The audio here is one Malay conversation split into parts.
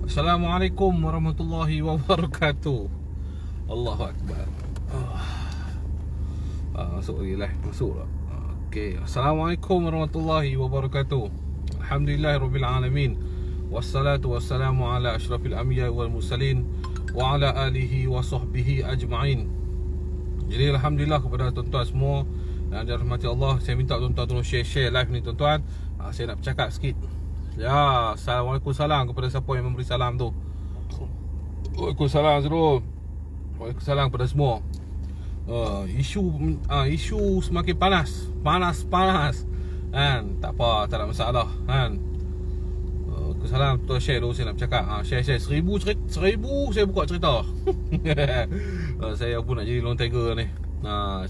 Assalamualaikum warahmatullahi wabarakatuh. Allahu Akbar. Masuk lagi live. Masuk lah. Okay. Assalamualaikum warahmatullahi wabarakatuh. Alhamdulillahirrabbilalamin. Wassalatu wassalamu ala ashrafil anbiya wal mursalin wa ala alihi wa sahbihi ajma'in. Jadi Alhamdulillah kepada tuan-tuan semua yang dirahmati Allah. Saya minta tuan-tuan tolong share live ni tuan-tuan. Saya nak bercakap sikit. Ya, Assalamualaikum salam kepada siapa yang memberi salam tu. Waalaikumsalam Zul. Waalaikumsalam kepada semua. Isu semakin panas kan. Tak apa, tak ada masalah kan. Waalaikumsalam, tuan share dulu saya nak bercakap. Share 1000 saya buka cerita. Saya pun nak jadi lone tiger ni.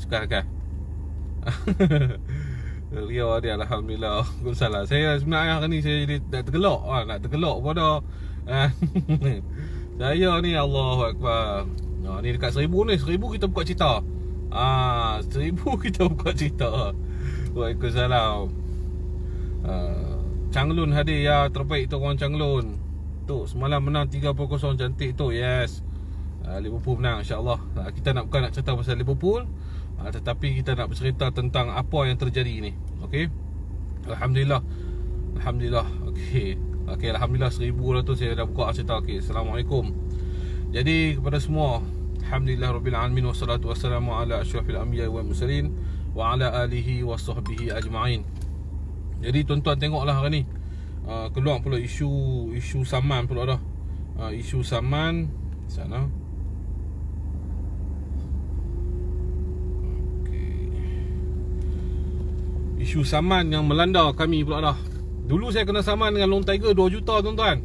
Sekarang. Ria dia Alhamdulillah. Waalaikumsalam. Saya sebenarnya hari ni saya jadi nak tergelak pada saya ni Allahu Akbar. Ni dekat 1000 ni, 1000 kita buka cerita. 1000 kita buka cerita. Waalaikumsalam. Changlun hadir ya, terbaik tu orang Changlun. Tu semalam menang 3-0 cantik tu. Yes. Liverpool menang insya-Allah. Kita bukan nak cerita pasal Liverpool, tetapi kita nak bercerita tentang apa yang terjadi ni. Okey. Alhamdulillah. Okey, alhamdulillah 1000 dah tu saya dah buka cerita. Okey, Assalamualaikum. Jadi kepada semua, alhamdulillah rabbil alamin wassalatu wassalamu ala asyrafil anbiya wal mursalin wa ala alihi wa sahbihi ajma'in. Jadi tuan-tuan tengoklah hari ni keluar pula isu saman pula dah. Isu saman sana. Isu saman yang melanda kami pula dah. Dulu saya kena saman dengan Lone Tiger 2 juta tuan-tuan.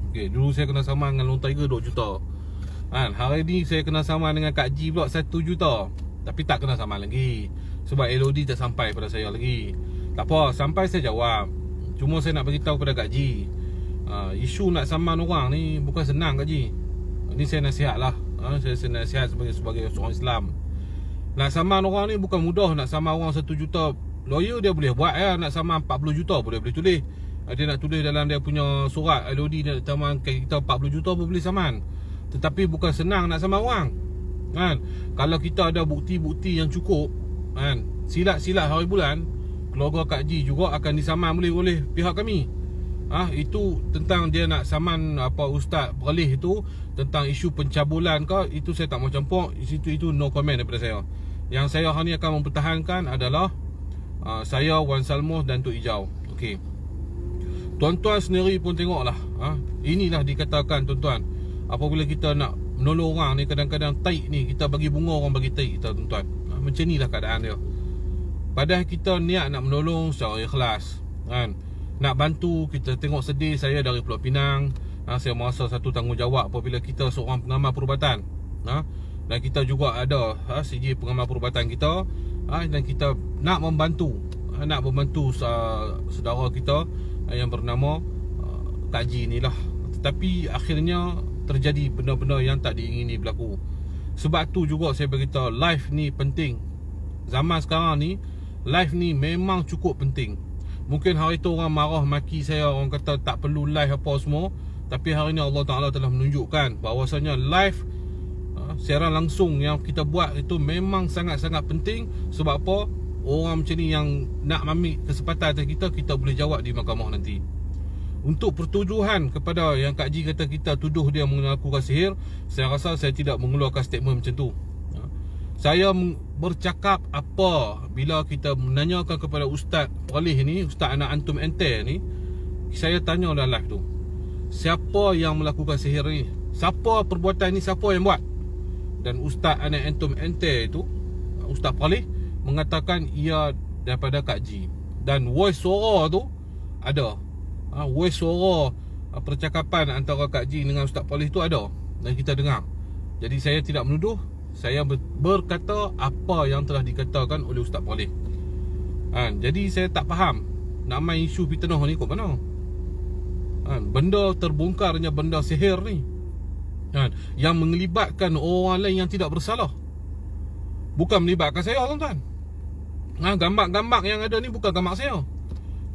Okey, dulu saya kena saman dengan Lone Tiger 2 juta kan. Hari ni saya kena saman dengan Kak G pula 1 juta. Tapi tak kena saman lagi sebab LOD tak sampai pada saya lagi. Tak apa, sampai saya jawab. Cuma saya nak beritahu kepada Kak G, isu nak saman orang ni bukan senang Kak G. Ni saya nasihat lah. Saya nasihat sebagai seorang Islam. Nak saman orang ni bukan mudah. Nak saman orang 1 juta, lawyer dia boleh buat ya. Nak saman 40 juta boleh tulis. Dia nak tulis dalam dia punya surat LOD dia saman kita 40 juta pun boleh saman. Tetapi bukan senang nak saman orang kan. Kalau kita ada bukti-bukti yang cukup kan, silat-silat hari bulan, keluarga Kak G juga akan disaman oleh pihak kami. Itu tentang dia nak saman ustaz perlih itu tentang isu pencabulan ke, itu saya tak mau campur. Itu no comment daripada saya. Yang saya hari ni akan mempertahankan adalah saya, Wan Salmoh dan Tok Ijau. Okey. Tuan-tuan sendiri pun tengoklah. Inilah dikatakan tuan-tuan, apabila kita nak menolong orang ni, kadang-kadang taik ni kita bagi bunga, orang bagi taik kita tuan-tuan. Macam inilah keadaan dia. Padahal kita niat nak menolong secara ikhlas kan. Nak bantu, kita tengok sedih. Saya dari Pulau Pinang, saya merasa satu tanggungjawab apabila kita seorang pengamal perubatan, dan kita juga ada CJ pengamal perubatan kita, dan kita nak membantu saudara kita yang bernama Kak G ni lah. Tetapi akhirnya terjadi benda-benda yang tak diingini berlaku. Sebab tu juga saya beritahu live ni penting. Zaman sekarang ni live ni memang cukup penting. Mungkin hari tu orang marah maki saya, orang kata tak perlu live apa semua. Tapi hari ni Allah Ta'ala telah menunjukkan bahawasanya live siaran langsung yang kita buat itu memang sangat-sangat penting. Sebab apa? Orang macam ni yang nak ambil kesempatan atas kita boleh jawab di mahkamah nanti. Untuk pertuduhan kepada yang Kak G kata kita tuduh dia melakukan sihir, saya rasa saya tidak mengeluarkan statement macam tu. Saya bercakap apa bila kita menanyakan kepada Ustaz Perlih ni, Ustaz anak antum ente ni, saya tanya dalam live tu, siapa yang melakukan sihir ni? Siapa perbuatan ni, siapa yang buat? Dan Ustaz anak antum ente itu, Ustaz Perlih, mengatakan ia daripada Kak G. Dan voice suara tu ada. Voice suara percakapan antara Kak G dengan Ustaz Perlih tu ada, dan kita dengar. Jadi saya tidak menuduh, saya berkata apa yang telah dikatakan oleh Ustaz Perlih. Jadi saya tak faham nak main isu fitnah ni kot mana. Benda terbongkarnya benda sihir ni yang melibatkan orang lain yang tidak bersalah. Bukan melibatkan saya tuan-tuan. Gambar-gambar yang ada ni bukan gambar saya.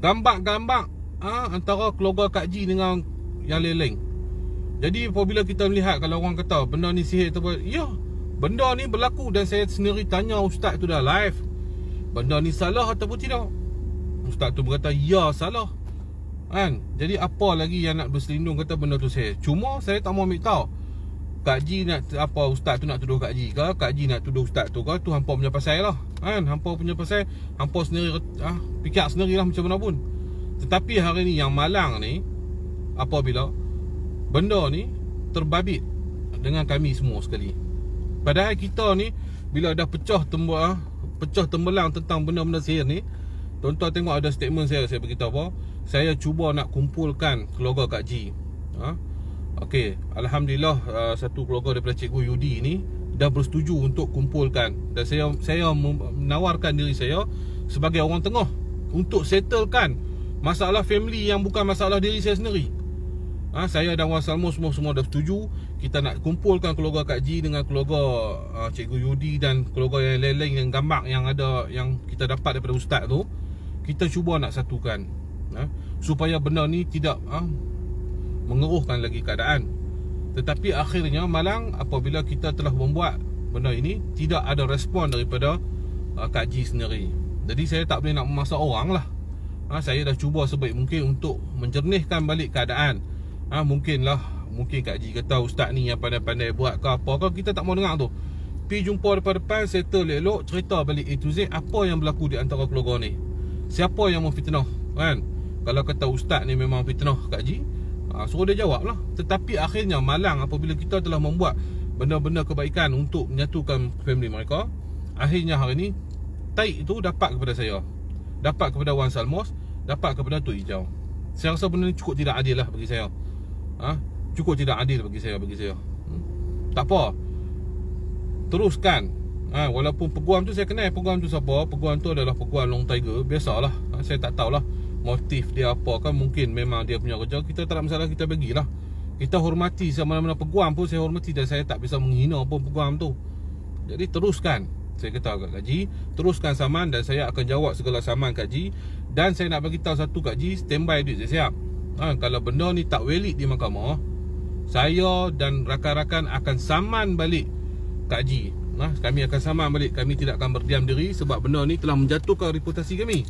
Gambar-gambar antara keluarga Kak Ji dengan yang lain-lain. Jadi apabila kita melihat, kalau orang kata benda ni sihir tu, ya, benda ni berlaku. Dan saya sendiri tanya ustaz tu dah live, benda ni salah ataupun tidak? Ustaz tu berkata ya, salah. Kan? Jadi apa lagi yang nak berselindung kata benda tu sihir? Cuma saya tak mau ambil tahu Kak Ji nak apa, ustaz tu nak tuduh Kak Ji ke, Kak Ji nak tuduh ustaz tu ke, tu hampa punya pasal lah. Kan? Hampa punya pasal, hampa sendiri fikir sendirilah macam mana pun. Tetapi hari ni yang malang ni, apabila benda ni terbabit dengan kami semua sekali. Padahal kita ni bila dah pecah tembelang tentang benda-benda sihir ni, tuan-tuan tengok ada statement saya beritahu apa, saya cuba nak kumpulkan keluarga Kak Ji. Okey, alhamdulillah, satu keluarga daripada Cikgu Yudi ni dah bersetuju untuk kumpulkan. Dan saya menawarkan diri saya sebagai orang tengah untuk settlekan masalah family yang bukan masalah diri saya sendiri. Saya dan Wan Salmo semua dah setuju. Kita nak kumpulkan keluarga Kak Ji dengan keluarga Cikgu Yudi dan keluarga yang lain-lain yang gambar yang ada, yang kita dapat daripada ustaz tu. Kita cuba nak satukan, supaya benda ni tidak mengeruhkan lagi keadaan. Tetapi akhirnya malang apabila kita telah membuat benda ini, tidak ada respon daripada Kak Ji sendiri. Jadi saya tak boleh nak memasak orang lah. Saya dah cuba sebaik mungkin untuk menjernihkan balik keadaan. Mungkin Kak Ji kata ustaz ni yang pandai-pandai buat ke apa ke, kita tak mau dengar tu. Pergi jumpa depan-depan, settle elok, cerita balik A to Z apa yang berlaku di antara keluarga ni. Siapa yang memfitnah, kan? Kalau kata ustaz ni memang fitnah Kak Ji, suruh dia jawab lah. Tetapi akhirnya malang apabila kita telah membuat benda-benda kebaikan untuk menyatukan family mereka, akhirnya hari ni taik tu dapat kepada saya, dapat kepada Wan Salmos, dapat kepada Tok Hijau. Saya rasa benda ni cukup tidak adil lah bagi saya. Cukup tidak adil bagi saya. Tak apa, teruskan. Walaupun peguam tu saya kenal, peguam tu siapa, peguam tu adalah peguam Long Tiger. Biasalah, saya tak tahulah motif dia apa kan. Mungkin memang dia punya kerja, kita tak ada masalah, kita bagilah. Kita hormati sama-sama peguam pun saya hormati, dan saya tak bisa menghina pun peguam tu. Jadi teruskan, saya kata kat Kak Ji, teruskan saman dan saya akan jawab segala saman Kak Ji. Dan saya nak bagi tahu satu, Kak Ji, standby duit saya siap. Kalau benda ni tak valid di mahkamah, saya dan rakan-rakan akan saman balik Kak Ji. Kami akan saman balik. Kami tidak akan berdiam diri sebab benda ni telah menjatuhkan reputasi kami.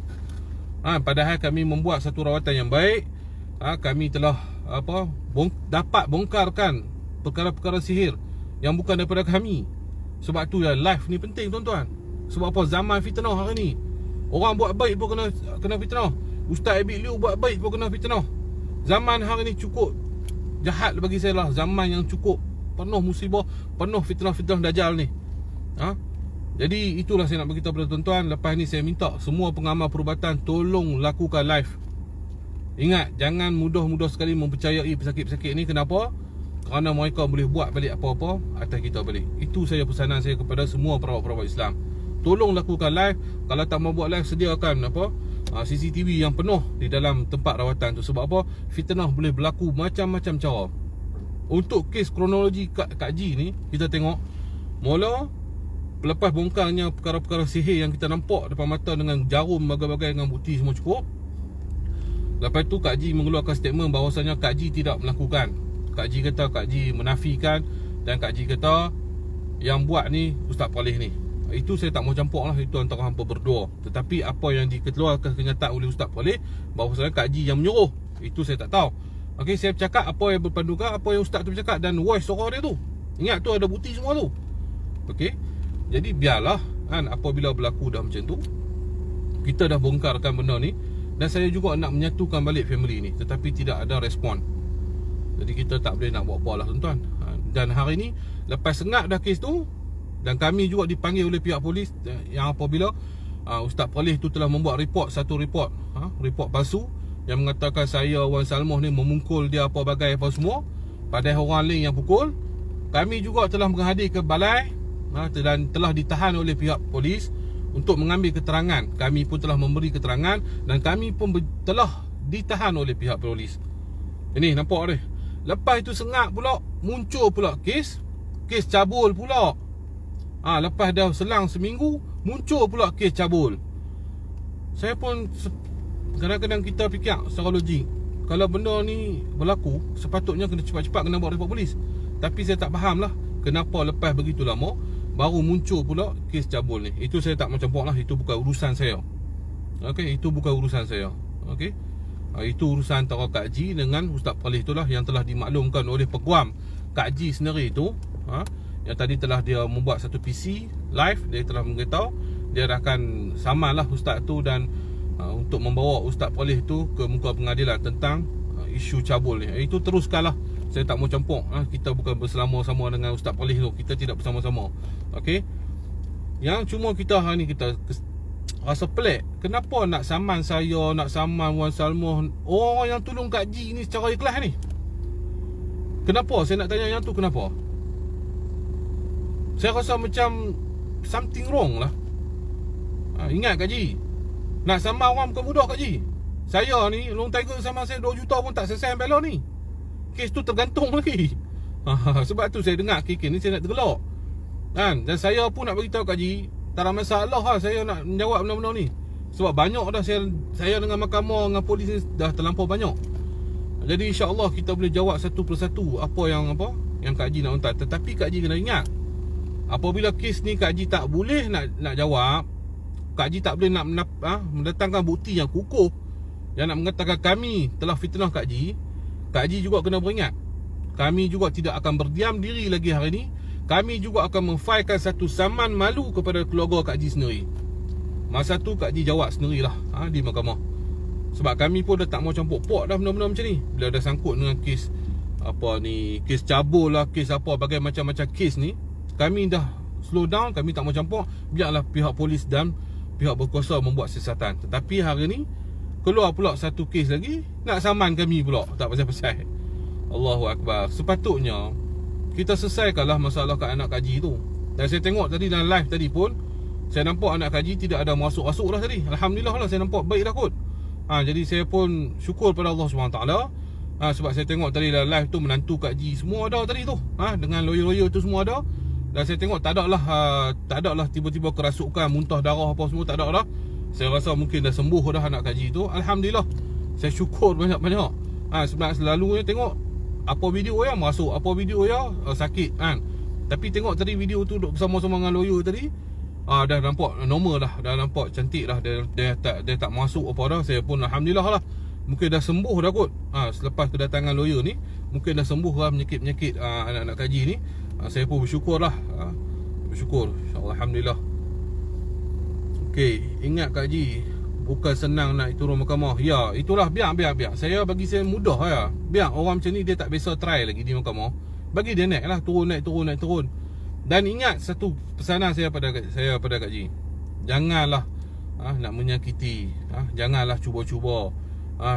Padahal kami membuat satu rawatan yang baik. Kami telah dapat bongkarkan perkara-perkara sihir yang bukan daripada kami. Sebab tu live ni penting, tuan-tuan. Sebab apa? Zaman fitnah hari ni. Orang buat baik pun kena fitnah. Ustaz Abid Liu buat baik pun kena fitnah. Zaman hari ni cukup jahat bagi saya lah. Zaman yang cukup penuh musibah, penuh fitnah-fitnah dajjal ni. Jadi itulah saya nak beritahu kepada tuan-tuan. Lepas ni saya minta semua pengamal perubatan tolong lakukan live. Ingat, jangan mudah-mudah sekali mempercayai pesakit-pesakit ni. Kenapa? Kerana mereka boleh buat balik apa-apa atas kita balik. Itu saja pesanan saya kepada semua perawat-perawat Islam. Tolong lakukan live. Kalau tak mau buat live, sediakan CCTV yang penuh di dalam tempat rawatan tu. Sebab apa? Fitnah boleh berlaku macam-macam cara. Untuk kes kronologi Kak Ji ni, kita tengok mula lepas bongkarnya perkara-perkara sihir yang kita nampak depan mata dengan jarum bagai-bagai dengan bukti semua cukup. Lepas tu Kak Ji mengeluarkan statement bahawasanya Kak Ji tidak melakukan. Kak Ji kata Kak Ji menafikan, dan Kak Ji kata yang buat ni Ustaz Palih ni. Itu saya tak mau campur lah, itu antara hampa berdua. Tetapi apa yang dikeluarkan kenyataan oleh Ustaz Palih bahawasanya Kak Ji yang menyuruh, itu saya tak tahu. Okey, saya bercakap apa yang berpandukan apa yang Ustaz tu bercakap dan voice suara dia tu. Ingat tu ada bukti semua tu. Okey. Jadi biarlah kan, apabila berlaku dah macam tu, kita dah bongkarkan benda ni. Dan saya juga nak menyatukan balik family ni, tetapi tidak ada respon. Jadi kita tak boleh nak buat apa lah, tuan-tuan. Dan hari ni lepas sengat dah kes tu, dan kami juga dipanggil oleh pihak polis, yang apabila Ustaz Palih tu telah membuat satu report palsu yang mengatakan saya Wan Salmoh ni memungkul dia apa bagai apa semua, padahal orang lain yang pukul. Kami juga telah menghadir ke balai dan telah ditahan oleh pihak polis untuk mengambil keterangan. Kami pun telah memberi keterangan dan kami pun telah ditahan oleh pihak polis. Ini nampak ni. Lepas itu sengat pula, muncul pula kes cabul pula. Lepas dah selang seminggu, muncul pula kes cabul. Saya pun kadang-kadang kita fikir secara logik, kalau benda ni berlaku, sepatutnya kena cepat-cepat kena buat report polis. Tapi saya tak faham lah kenapa lepas begitu lama baru muncul pula kes cabul ni. Itu saya tak mau campur lah. Itu bukan urusan saya. Okey, itu bukan urusan saya. Okey, itu urusan antara Kak Ji dengan Ustaz Polis itulah, yang telah dimaklumkan oleh peguam Kak Ji sendiri tu. Yang tadi telah dia membuat satu PC live. Dia telah memberitahu dia akan samanlah Ustaz tu dan untuk membawa Ustaz Polis tu ke muka pengadilan tentang isu cabul ni. Itu teruskanlah. Saya tak mau campur. Kita bukan bersama-sama dengan Ustaz Polis tu. Kita tidak bersama-sama. Okey. Yang cuma kita hari ni kita rasa pelik. Kenapa nak saman saya, nak saman Wan Salmoh, orang yang tolong Kak Ji ni secara ikhlas ni? Kenapa? Saya nak tanya yang tu kenapa? Saya rasa macam something wrong lah. Ingat Kak Ji, nak saman orang bukan mudah Kak Ji. Saya ni Long Tiger sama saya 2 juta pun tak selesai bela ni. Kes tu tergantung lagi. Sebab tu saya dengar kes ni saya nak tergelak kan. Dan saya pun nak beritahu Kak Ji, tak ada masalah lah saya nak menjawab benda-benda ni. Sebab banyak dah saya dengan mahkamah, dengan polis ni dah terlampau banyak. Jadi insya-Allah kita boleh jawab satu persatu apa yang Kak Ji nak unta. Tetapi Kak Ji kena ingat, apabila kes ni Kak Ji tak boleh nak jawab, Kak Ji tak boleh nak mendatangkan bukti yang kukuh yang nak mengatakan kami telah fitnah Kak Ji. Kak Ji juga kena beringat, kami juga tidak akan berdiam diri lagi hari ini. Kami juga akan memfailkan satu saman malu kepada keluarga Kak Ji sendiri. Masa tu Kak Ji jawab sendirilah di mahkamah. Sebab kami pun dah tak mau campur pok dah benda-benda macam ni. Bila dah sangkut dengan kes kes cabul lah, kes bagai macam-macam kes ni, kami dah slow down, kami tak mau campur. Biarlah pihak polis dan pihak berkuasa membuat siasatan. Tetapi hari ni keluar pula satu kes lagi, nak saman kami pula, tak pasal-pasal. Allahu Akbar. Sepatutnya kita selesaikanlah masalah kat anak Kak Ji tu. Dan saya tengok tadi dalam live tadi pun, saya nampak anak Kak Ji tidak ada masuk-masuk dah tadi. Alhamdulillah lah, saya nampak baik dah kot. Jadi saya pun syukur pada Allah SWT. Sebab saya tengok tadi dalam live tu, menantu Kak Ji semua ada tadi tu. Dengan lawyer-lawyer tu semua ada. Dan saya tengok tak ada lah tiba-tiba kerasukan, muntah darah apa semua, tak ada dah. Saya rasa mungkin dah sembuh dah anak Kak Ji tu. Alhamdulillah. Saya syukur banyak-banyak. Sebab selalunya tengok apa video yang masuk, apa video yang sakit kan. Tapi tengok tadi video tu duduk bersama-sama dengan lawyer tadi, dah nampak normal dah, dah nampak cantik dah. Dia tak masuk apa dah. Saya pun Alhamdulillah lah, mungkin dah sembuh dah kot. Selepas kedatangan lawyer ni, mungkin dah sembuh lah penyakit-penyakit anak-anak Kak Ji ni. Saya pun bersyukur lah. Bersyukur, InsyaAllah, Alhamdulillah. Okey, ingat Kak Ji, bukan senang nak turun mahkamah. Ya, itulah, biar. Bagi saya mudah ya. Biar orang macam ni dia tak biasa try lagi di mahkamah. Bagi dia naik lah, turun. Dan ingat satu pesanan saya pada Kak Ji. Janganlah nak menyakiti, janganlah cuba-cuba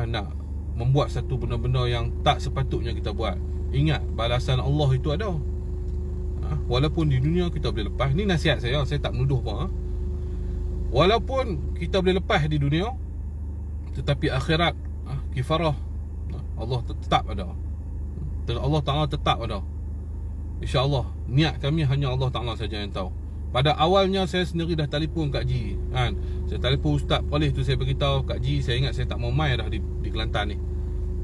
nak membuat satu benda-benda yang tak sepatutnya kita buat. Ingat, balasan Allah itu ada. Walaupun di dunia kita boleh lepas. Ni nasihat saya tak menuduh apa. Walaupun kita boleh lepas di dunia, tetapi akhirat kifarah Allah tetap ada. Allah Ta'ala tetap ada. InsyaAllah. Niat kami hanya Allah Ta'ala saja yang tahu. Pada awalnya saya sendiri dah telefon Kak Ji kan. Saya telefon Ustaz Polis tu, saya beritahu Kak Ji, saya ingat saya tak mau main dah di Kelantan ni.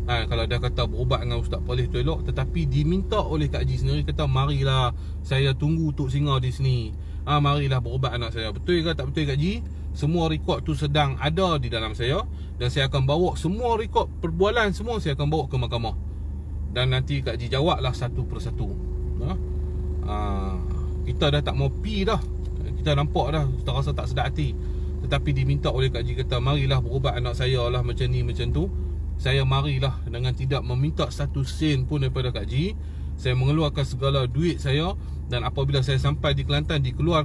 Kalau dah kata berubat dengan Ustaz Polis tu elok. Tetapi diminta oleh Kak Ji sendiri, kata marilah saya tunggu Tok Singa di sini. Marilah berubat anak saya. Betul ke tak betul Kak Ji? Semua rekod tu sedang ada di dalam saya. Dan saya akan bawa semua rekod perbualan semua, saya akan bawa ke mahkamah. Dan nanti Kak Ji jawablah satu persatu. Kita dah tak mau pi dah. Kita nampak dah, kita rasa tak sedap hati. Tetapi diminta oleh Kak Ji, kata marilah berubat anak saya lah, macam ni macam tu. Saya marilah dengan tidak meminta satu sen pun daripada Kak Ji. Saya mengeluarkan segala duit saya. Dan apabila saya sampai di Kelantan, dikeluar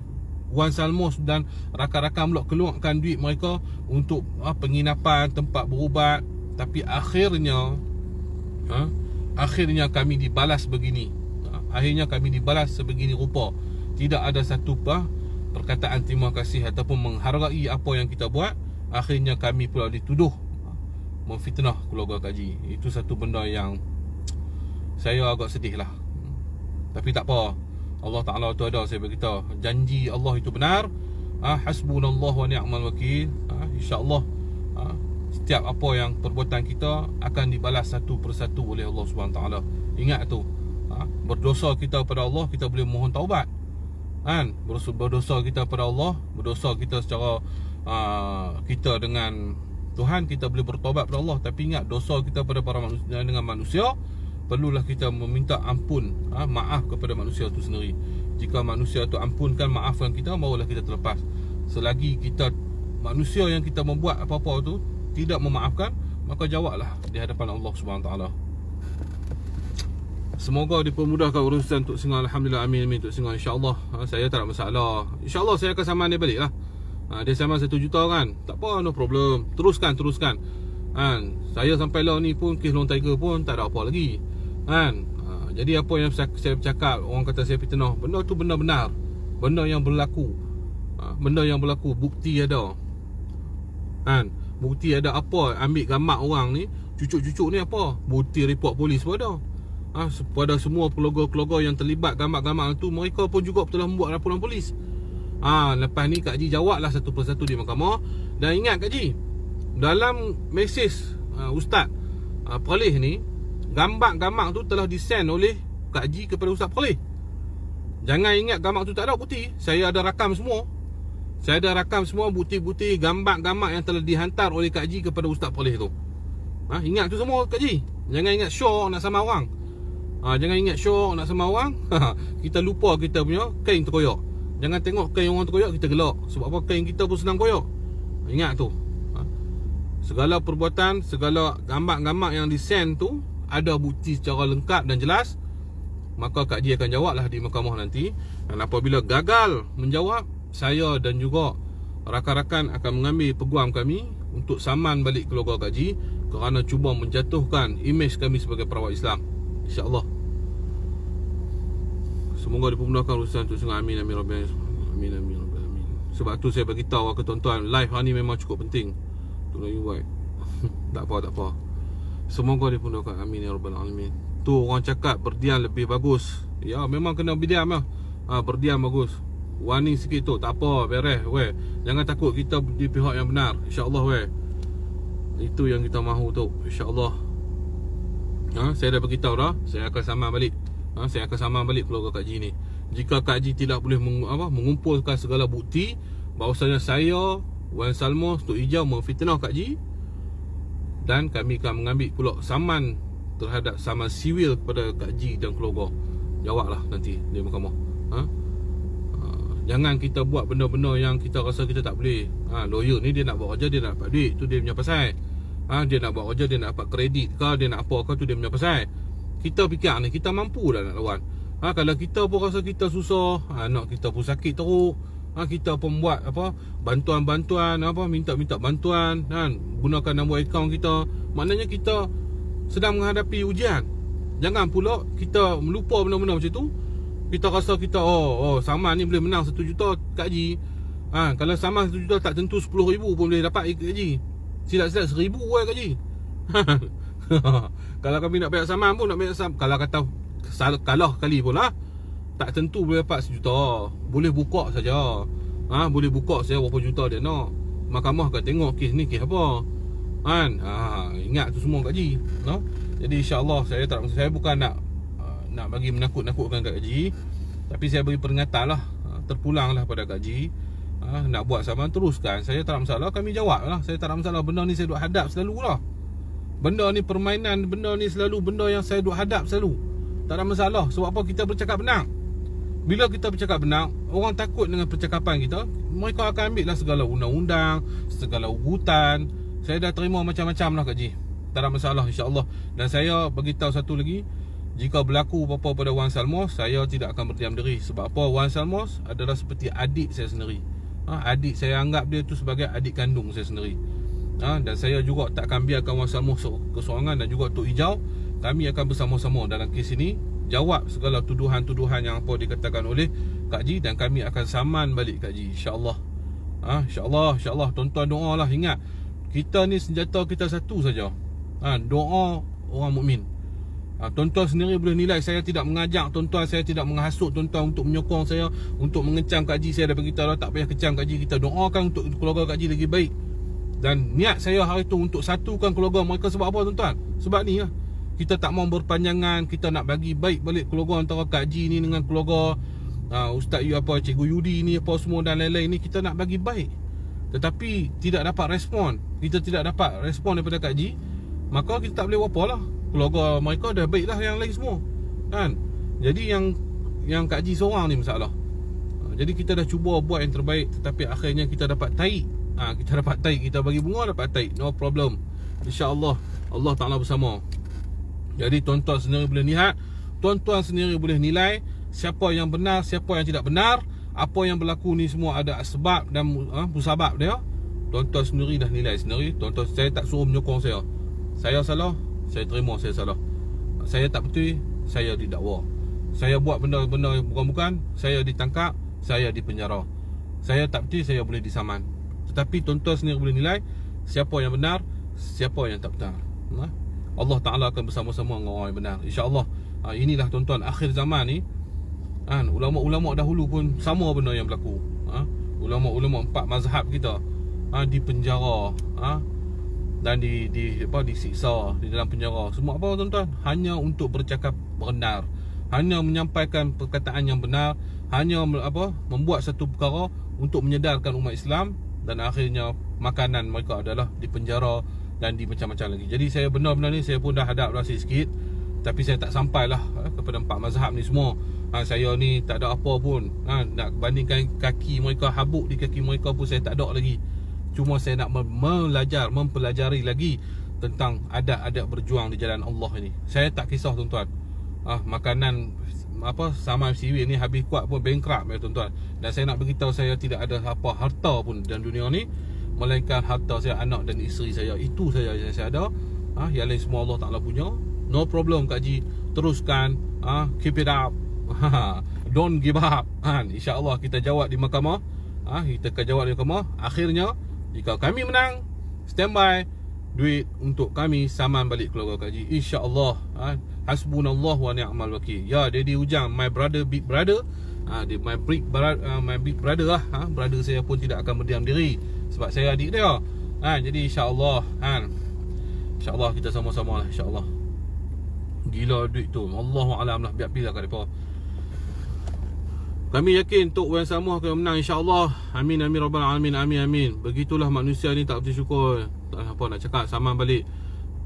Wan Salmos dan rakan-rakan pula keluarkan duit mereka untuk penginapan, tempat berubat. Tapi akhirnya kami dibalas begini. Akhirnya kami dibalas sebegini rupa. Tidak ada satu perkataan terima kasih ataupun menghargai apa yang kita buat. Akhirnya kami pula dituduh memfitnah keluarga Kak Ji. Itu satu benda yang saya agak sedih lah. Tapi tak apa, Allah Ta'ala tu ada, saya beritahu janji Allah itu benar. Hasbunallah wa ni'mal wakil. InsyaAllah setiap apa yang perbuatan kita akan dibalas satu persatu oleh Allah SWT. Ingat tu, berdosa kita pada Allah, kita boleh mohon taubat kan. Berdosa kita pada Allah, berdosa kita secara kita dengan Tuhan, kita boleh bertaubat pada Allah. Tapi ingat, dosa kita pada para manusia, dengan manusia, perlulah kita meminta ampun, maaf kepada manusia itu sendiri. Jika manusia itu ampunkan, maafkan kita, barulah kita terlepas. Selagi kita, manusia yang kita membuat apa-apa tu tidak memaafkan, maka jawablah di hadapan Allah SWT. Semoga dipermudahkan urusan Tok Singa. Alhamdulillah, amin amin Tok Singa. InsyaAllah saya tak ada masalah. InsyaAllah saya akan saman dia balik lah. Dia saman 1 juta kan, tak apa, no problem. Teruskan saya sampai lah ni pun, kes Long Tiger pun tak ada apa lagi kan. Jadi apa yang saya bercakap, orang kata saya fitnah, benda tu benda benar, benda yang berlaku, benda yang berlaku, bukti ada kan. Bukti ada apa, ambil gambar orang ni, cucuk-cucuk ni apa, bukti report polis pun ada. Pada semua keluarga-keluarga yang terlibat gambar-gambar tu, mereka pun juga telah membuat laporan polis. Lepas ni Kak Haji jawablah satu persatu di mahkamah. Dan ingat Kak Haji, dalam mesej Ustaz Perlis ni, gambar-gambar tu telah disend oleh Kak Haji kepada Ustaz Perlis. Jangan ingat gambar tu tak ada bukti. Saya ada rakam semua. Saya ada rakam semua bukti-bukti gambar-gambar yang telah dihantar oleh Kak Haji kepada Ustaz Perlis tu. Ingat tu semua Kak Haji. Jangan ingat show nak sama orang. Jangan ingat show nak sama orang. Kita lupa kita punya kain terkoyak. Jangan tengok kain orang terkoyak kita gelak. Sebab apa? Kain kita pun senang koyak. Ingat tu. Segala perbuatan, segala gambar-gambar yang disend tu ada bukti secara lengkap dan jelas. Maka Kak Haji akan jawablah di mahkamah nanti. Dan apabila gagal menjawab, saya dan juga rakan-rakan akan mengambil peguam kami untuk saman balik keluarga Kak Haji kerana cuba menjatuhkan imej kami sebagai perawat Islam. InsyaAllah. Semoga dipermudahkan urusan Tok Singa. Amin amin rabbil alamin. Amin rabbil alamin. Sebab tu saya bagi tahu ke tuan-tuan, live hari ni memang cukup penting. Tolong you buat. Tak apa. Semoga dipermudahkan. Amin ya rabbal alamin. Tu orang cakap berdiam lebih bagus. Ya, memang kena berdiam lah. Berdiam bagus. Warning sikit tu, tak apa, beres weh. Jangan takut kita di pihak yang benar. InsyaAllah weh. Itu yang kita mahu tu. InsyaAllah. Saya dah beritahu dah, saya akan saman balik. Saya akan saman balik keluarga Kak Haji ni. Jika Kak Haji tidak boleh mengumpulkan segala bukti bahawasanya saya, Wan Salmos, Tok Ijau memfitnah Kak Haji, dan kami akan mengambil pula saman terhadap saman siwil kepada Kak Haji dan keluarga. Jawablah nanti di mahkamah. Jangan kita buat benda-benda yang kita rasa kita tak boleh. Lawyer ni dia nak buat kerja, dia nak dapat duit, tu dia punya pasal. Dia nak buat kerja, dia nak dapat kredit ke, dia nak apa ke, tu dia punya pasal. Kita fikir ni, kita mampu dah nak lawan. Kalau kita pun rasa kita susah, anak kita pun sakit teruk, kita pun buat apa, bantuan-bantuan, minta-minta bantuan kan, gunakan nombor akaun kita, maknanya kita sedang menghadapi ujian. Jangan pula kita melupa benda-benda macam tu. Kita rasa kita saman ni boleh menang 1 juta Kak Haji. Kalau saman 1 juta tak tentu 10,000 pun boleh dapat Kak Haji. Silap-silap 1,000 Kak Haji. Kalau kami nak bayar saman pun, nak bayar saman, kalau kata kalah kali pun lah, tak tentu boleh dapat 1 juta. Boleh buka saja. Boleh buka saja berapa juta dia nak. Mahkamah akan tengok kes ni kes apa kan. Ingat tu semua Kak Haji, no? Jadi insyaAllah saya bukan nak bagi menakut-nakutkan Kak Haji, tapi saya bagi peringatan lah. Terpulanglah pada Kak Haji. Nak buat saman teruskan. Saya tak ada masalah, kami jawab lah. Saya tak ada masalah. Benda ni saya duk hadap selalu lah. Benda ni permainan, benda ni selalu benda yang saya duk hadap selalu. Tak ada masalah. Sebab apa? Kita bercakap benar. Bila kita bercakap benar, orang takut dengan percakapan kita. Mereka akan ambil lah segala undang-undang, segala ugutan. Saya dah terima macam-macam lah Kak Haji. Tak ada masalah insyaAllah. Dan saya beritahu satu lagi, jika berlaku apa-apa pada Wan Salmos, saya tidak akan berdiam diri. Sebab apa? Wan Salmos adalah seperti adik saya sendiri. Adik saya anggap dia tu sebagai adik kandung saya sendiri. Dan saya juga tak akan biarkan Wan Salmos kesorangan, dan juga Tok Ijau. Kami akan bersama-sama dalam kes ini jawab segala tuduhan-tuduhan yang apa dikatakan oleh Kak Haji, dan kami akan saman balik Kak Haji insyaAllah. InsyaAllah. Tuan-tuan doa lah. Ingat, kita ni senjata kita satu saja. Doa orang mukmin. Tuan-tuan sendiri boleh nilai. Saya tidak mengajak tuan-tuan, saya tidak menghasut tuan-tuan untuk menyokong saya, untuk mengecam Kak Haji. Saya dah beritahu dah, tak payah kecam Kak Haji. Kita doakan untuk keluarga Kak Haji lagi baik. Dan niat saya hari tu untuk satukan keluarga mereka. Sebab apa tuan-tuan? Sebab ni lah, kita tak mau berpanjangan. Kita nak bagi baik balik keluarga antara Kak Ji ni dengan keluarga Ustaz Cikgu Yudi ni apa semua dan lain-lain ni. Kita nak bagi baik, tetapi tidak dapat respon. Kita tidak dapat respon daripada Kak Ji, maka kita tak boleh apa lah. Keluarga mereka dah baik lah yang lain semua kan. Jadi yang Kak Ji seorang ni masalah. Jadi kita dah cuba buat yang terbaik, tetapi akhirnya kita dapat taik. Kita dapat taik, kita bagi bunga dapat taik. No problem, InsyaAllah Allah Ta'ala bersama. Jadi tuan-tuan sendiri boleh lihat, tuan-tuan sendiri boleh nilai siapa yang benar, siapa yang tidak benar. Apa yang berlaku ni semua ada sebab dan musabab dia. Tuan-tuan sendiri dah nilai sendiri. Tuan-tuan, saya tak suruh menyokong saya. Saya salah, saya terima saya salah. Saya tak betul, saya didakwa. Saya buat benda-benda yang bukan-bukan, saya ditangkap, saya dipenjara. Saya tak betul, saya boleh disaman. Tetapi tuan-tuan sendiri boleh nilai siapa yang benar, siapa yang tak benar. Allah Ta'ala akan bersama-sama dengan orang yang benar, InsyaAllah. Inilah tuan-tuan, akhir zaman ni ulama-ulama dahulu pun sama benda yang berlaku. Ulama-ulama 4 mazhab kita dipenjara, dan disiksa di dalam penjara. Semua apa tuan-tuan? Hanya untuk bercakap benar, hanya menyampaikan perkataan yang benar, hanya membuat satu perkara untuk menyedarkan umat Islam. Dan akhirnya makanan mereka adalah dipenjara dan di macam-macam lagi. Jadi saya benar-benar ni, saya pun dah hadap dah sikit, tapi saya tak sampailah kepada 4 mazhab ni semua. Saya ni tak ada apa pun. Nak bandingkan kaki mereka, habuk di kaki mereka pun saya tak ada lagi. Cuma saya nak mempelajari lagi tentang adab-adab berjuang di jalan Allah ini. Saya tak kisah tuan-tuan. Makanan sama siwi ni habis kuat pun bankrupt ya tuan-tuan. Dan saya nak beritahu, saya tidak ada apa harta pun dalam dunia ni, melainkan harta saya, anak dan isteri saya. Itu saja yang saya ada. Yang lain semua Allah Ta'ala punya. No problem Kak Ji, teruskan, keep it up. Don't give up. InsyaAllah kita jawab di mahkamah. Kita akan jawab di mahkamah. Akhirnya jika kami menang, standby duit untuk kami saman balik keluarga Kak Ji, InsyaAllah. Hasbunallah wa ni'mal wakil. Ya, Daddy Ujang, my brother, big brother. My big brother lah. Brother saya pun tidak akan berdiam diri, sebab saya adik dia. Jadi insyaAllah, InsyaAllah kita sama-sama lah, InsyaAllah. Gila duit tu, Allahu'alam lah, biar pilih kat mereka. Kami yakin Tok Wan Samuh akan menang, InsyaAllah. Amin, amin, rabbal alamin, amin, amin. Begitulah manusia ni, tak bersyukur. Tak apa nak cakap, saman balik.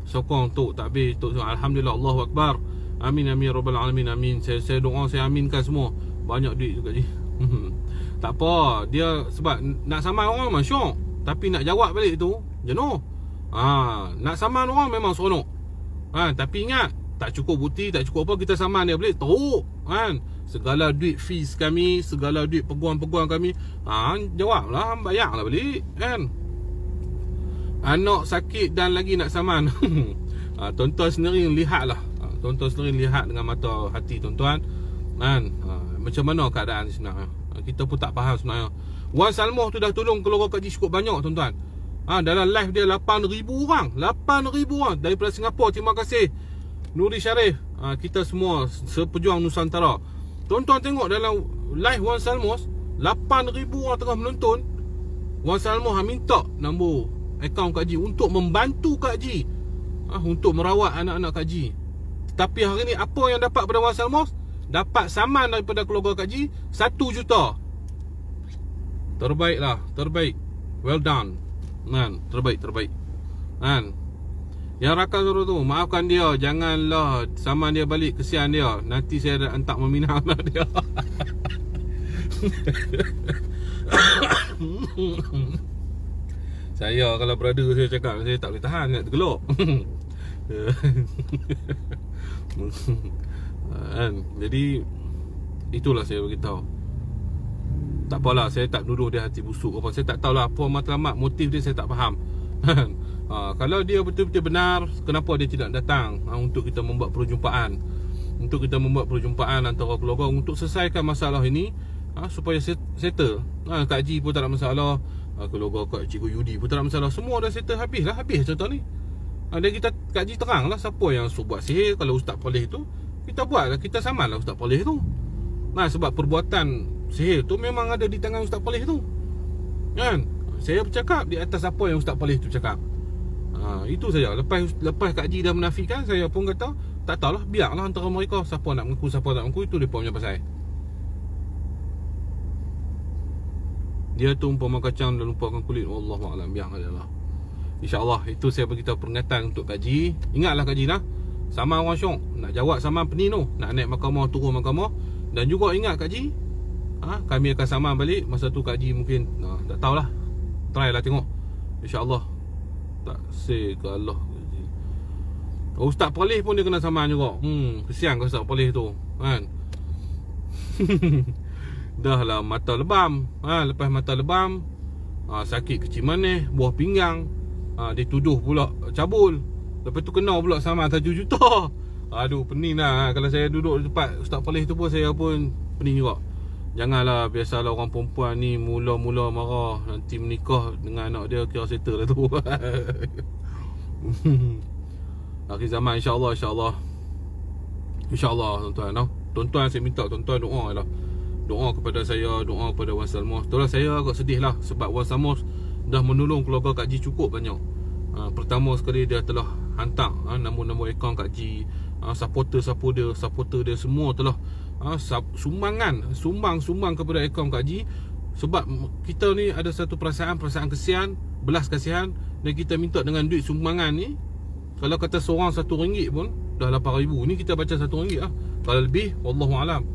Sokong Tok, tak habis Tok, Alhamdulillah, Allahu Akbar. Amin, amin, rabbal alamin, amin. Saya doa, saya aminkan semua. Banyak duit juga je. Tak apa, dia sebab nak saman orang memang syok, tapi nak jawab balik tu jenuh. Nak saman orang memang seronok. Tapi ingat, tak cukup bukti, tak cukup apa, kita saman dia balik teruk kan. Segala duit fees kami, segala duit peguam-peguam kami, jawablah, bayarlah balik kan. Anak sakit dan lagi nak saman. Tuan-tuan sendiri lihatlah. Tuan-tuan sendiri lihat dengan mata hati tuan-tuan kan. Macam mana keadaan sebenarnya. Kita pun tak faham sebenarnya. Wan Salmoh tu dah tolong keluarga Kak Ji cukup banyak tuan-tuan. Dalam live dia 8,000 orang. 8,000 orang daripada Singapura. Terima kasih Nuri Syarif. Kita semua sepejuang Nusantara. Tuan-tuan tengok dalam live Wan Salmoh, 8,000 orang tengah menonton. Wan Salmoh minta nombor akaun Kak Ji untuk membantu Kak Ji, untuk merawat anak-anak Kak Ji. Tapi hari ni apa yang dapat pada Wan Salmoh? Dapat saman daripada keluarga Kak Ji 1 juta. Terbaik lah, terbaik. Well done kan, terbaik kan. Yang rakan suruh tu, maafkan dia, janganlah saman dia balik, kesian dia. Nanti saya dah hentak meminang anak dia. Saya kalau brother saya cakap, saya tak boleh tahan, nak tergelak. Jadi itulah saya beritahu. Tak apalah, saya tak nuduh dia hati busuk apa. Saya tak tahulah apa matlamat, motif dia saya tak faham. Kalau dia betul-betul benar, kenapa dia tidak datang untuk kita membuat perjumpaan, untuk kita membuat perjumpaan antara keluarga untuk selesaikan masalah ini, supaya settle. Kak Ji pun tak ada masalah, keluarga Kak Cikgu Yudi pun tak ada masalah. Semua dah settle, habis contoh ni. Dan kita Kak Ji terang lah siapa yang buat sihir. Kalau Ustaz Poleh tu, kita buat lah, kita saman lah Ustaz Poleh tu. Sebab perbuatan sihir tu memang ada di tangan Ustaz Poleh tu kan. Saya bercakap di atas apa yang Ustaz Palih tu cakap. Itu saja. Lepas Kak Haji dah menafikan, saya pun kata tak tahulah, biarlah antara mereka, siapa nak mengaku siapa tak mengaku, itu depa punya pasal. Dia tu umpama kacang dan lupakan kulit. Wallahu a'lam, biar adalah. InsyaAllah itu saya beritahu peringatan untuk Kak Haji. Ingatlah Kak Haji lah, sama orang syok nak jawab sama pening tu, nak naik mahkamah, turun mahkamah. Dan juga ingat Kak Haji, kami akan sama balik. Masa tu Kak Haji mungkin tak tahulah, try lah tengok. InsyaAllah tak say ke Allah. Ustaz Palih pun dia kena sama juga. Kesian ke Ustaz Palih tu kan. Dah lah mata lebam. Lepas mata lebam, sakit kecil manis, buah pinggang, dituduh pula cabul. Lepas tu kena pula sama 7 juta. Aduh, pening lah. Kalau saya duduk di tempat Ustaz Palih tu pun, saya pun pening juga. Janganlah, biasalah orang perempuan ni mula-mula marah, nanti menikah dengan anak dia kira settle lah tu. Akhir zaman, insyaAllah, insyaAllah. InsyaAllah tuan-tuan. Tuan-tuan saya minta tuan-tuan doa lah. Doa kepada saya, doa kepada Wan Salmos. Itulah saya agak sedih lah, sebab Wan Salmos dah menolong keluarga Kak Haji cukup banyak. Pertama sekali dia telah hantar nombor-nombor akaun Kak Haji, supporter dia semua telah sumbang kepada akaun Kak Haji. Sebab kita ni ada satu perasaan kesian, belas kasihan, dan kita minta dengan duit sumbangan ni. Kalau kata seorang RM1 pun dah RM8,000. Ni kita baca RM1 lah. Kalau lebih, wallahualam,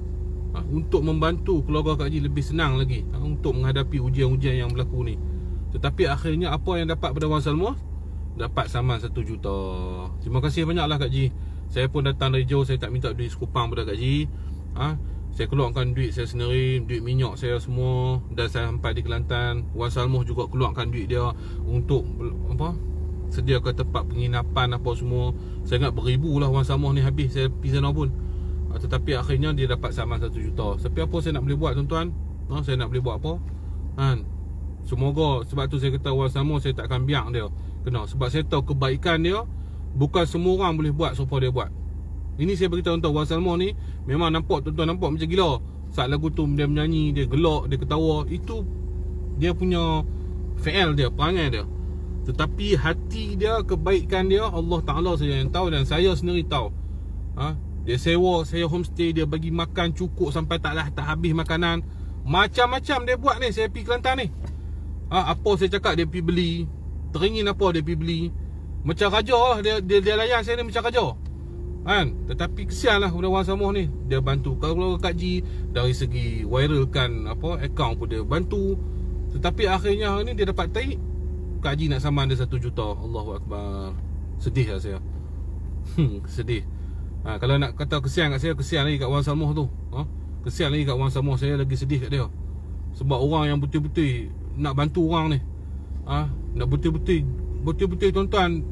untuk membantu keluarga Kak Haji lebih senang lagi untuk menghadapi ujian-ujian yang berlaku ni. Tetapi akhirnya apa yang dapat pada Wan Salmos? Dapat saman 1 juta. Terima kasih banyaklah Kak Haji. Saya pun datang dari jauh, saya tak minta duit sekupang pada Kak Haji. Saya keluarkan duit saya sendiri, duit minyak saya semua. Dan saya sampai di Kelantan, Wan Salmos juga keluarkan duit dia untuk sediakan tempat penginapan apa semua. Saya ingat beribu lah Wan Salmos ni habis saya pergi sana pun. Tetapi akhirnya dia dapat saman 1 juta. Tapi apa saya nak boleh buat tuan-tuan? Saya nak boleh buat apa? Semoga, sebab tu saya kata Wan Salmos saya tak akan biar dia kena. Sebab saya tahu kebaikan dia bukan semua orang boleh buat serupa dia buat. Ini saya beritahu tuan-tuan, Wan Salmos ni memang nampak, tuan-tuan nampak macam gila. Saat lagu tu dia menyanyi, dia gelak, dia ketawa, itu dia punya fi'al dia, perangai dia. Tetapi hati dia, kebaikan dia, Allah Ta'ala saja yang tahu. Dan saya sendiri tahu. Dia sewa saya homestay, dia bagi makan cukup sampai tak habis makanan. Macam-macam dia buat ni. Saya pergi Kelantan ni, apa saya cakap dia pergi beli. Teringin apa dia pergi beli. Macam raja lah dia layan saya ni macam raja kan. Tetapi kesian lah kepada Wan Salmos ni. Dia bantu kalau Kak Haji dari segi viralkan akaun pun dia bantu. Tetapi akhirnya hari ni dia dapat tarik, Kak Haji nak saman dia 1 juta. Allahu Akbar. Sedih lah saya. Sedih. Kalau nak kata kesian kat saya, kesian lagi kat Wan Salmos tu. Kesian lagi kat Wan Salmos, saya lagi sedih kat dia. Sebab orang yang betul-betul nak bantu orang ni, nak betul-betul tuan-tuan.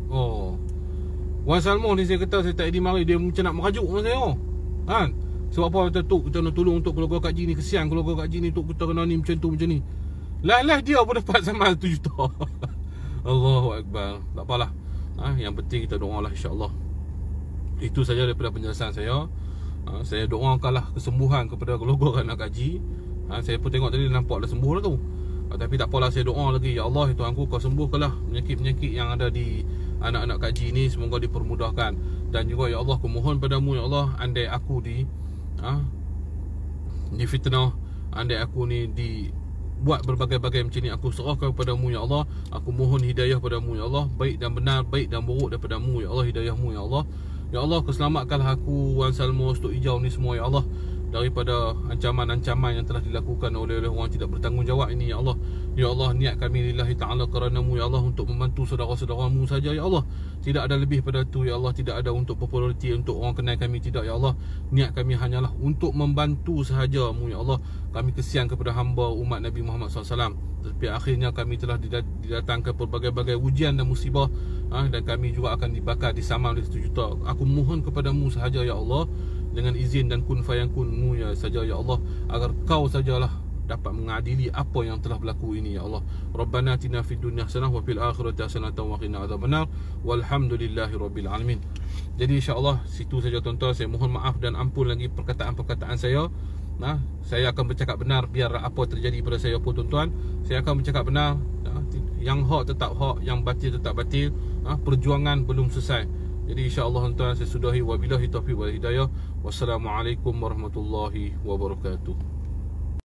Wan Salmos ni saya kata, saya tak edit mari, dia macam nak merajuk dengan saya kan. Sebab apa kita nak tolong untuk keluarga Kak Haji ni. Kesian keluarga Kak Haji ni, untuk kita kena ni macam tu macam ni. Lah dia pun dapat sama 1 juta. Allahu Akbar. Tak apalah. Yang penting kita doa lah, insyaAllah. Itu saja daripada penjelasan saya. Saya doakanlah kesembuhan kepada keluarga anak Kak Haji. Saya pun tengok tadi nampak dah sembuh lah tu. Tapi tak apalah, saya doa lagi, ya Allah, Tuhanku, kau sembuhkanlah penyakit-penyakit yang ada di anak-anak Kak Haji ni. Semoga dipermudahkan. Dan juga ya Allah, aku mohon padamu ya Allah, andai aku di fitnah, andai aku ni buat berbagai-bagai macam ni, aku serahkan kepadamu ya Allah. Aku mohon hidayah padamu ya Allah, baik dan benar, baik dan buruk daripada-Mu ya Allah, hidayahmu ya Allah. Ya Allah, keselamatkanlah aku, Wan Salmos, Tok Hijau ni semua ya Allah, daripada ancaman-ancaman yang telah dilakukan oleh orang tidak bertanggungjawab ini ya Allah. Ya Allah, niat kami lillahi ta'ala kerana-Mu ya Allah, untuk membantu saudara-saudaramu saja ya Allah. Tidak ada lebih pada itu ya Allah. Tidak ada untuk populariti, untuk orang kenal kami, tidak ya Allah. Niat kami hanyalah untuk membantu sahaja-Mu ya Allah. Kami kesian kepada hamba umat Nabi Muhammad SAW. Tapi akhirnya kami telah didatangkan berbagai-bagai ujian dan musibah, dan kami juga akan dibakar, disaman oleh 1 juta. Aku mohon kepadamu sahaja ya Allah, dengan izin dan kun fayakunmu ya saja ya Allah, agar kau sajalah dapat mengadili apa yang telah berlaku ini ya Allah. Rabbana atina fid dunya hasanah wa fil akhirati hasanah wa qina adzabannar. Walhamdulillahirabbil alamin. Jadi insya-Allah situ saja tuan-tuan. Saya mohon maaf dan ampun lagi perkataan-perkataan saya Saya akan bercakap benar, biar apa terjadi pada saya pun tuan-tuan. Saya akan bercakap benar. Yang hak tetap hak, yang batil tetap batil. Perjuangan belum selesai. Jadi insya-Allah tuan-tuan, saya sudahi. Wabillahi taufiq wal hidayah. Wassalamualaikum warahmatullahi wabarakatuh.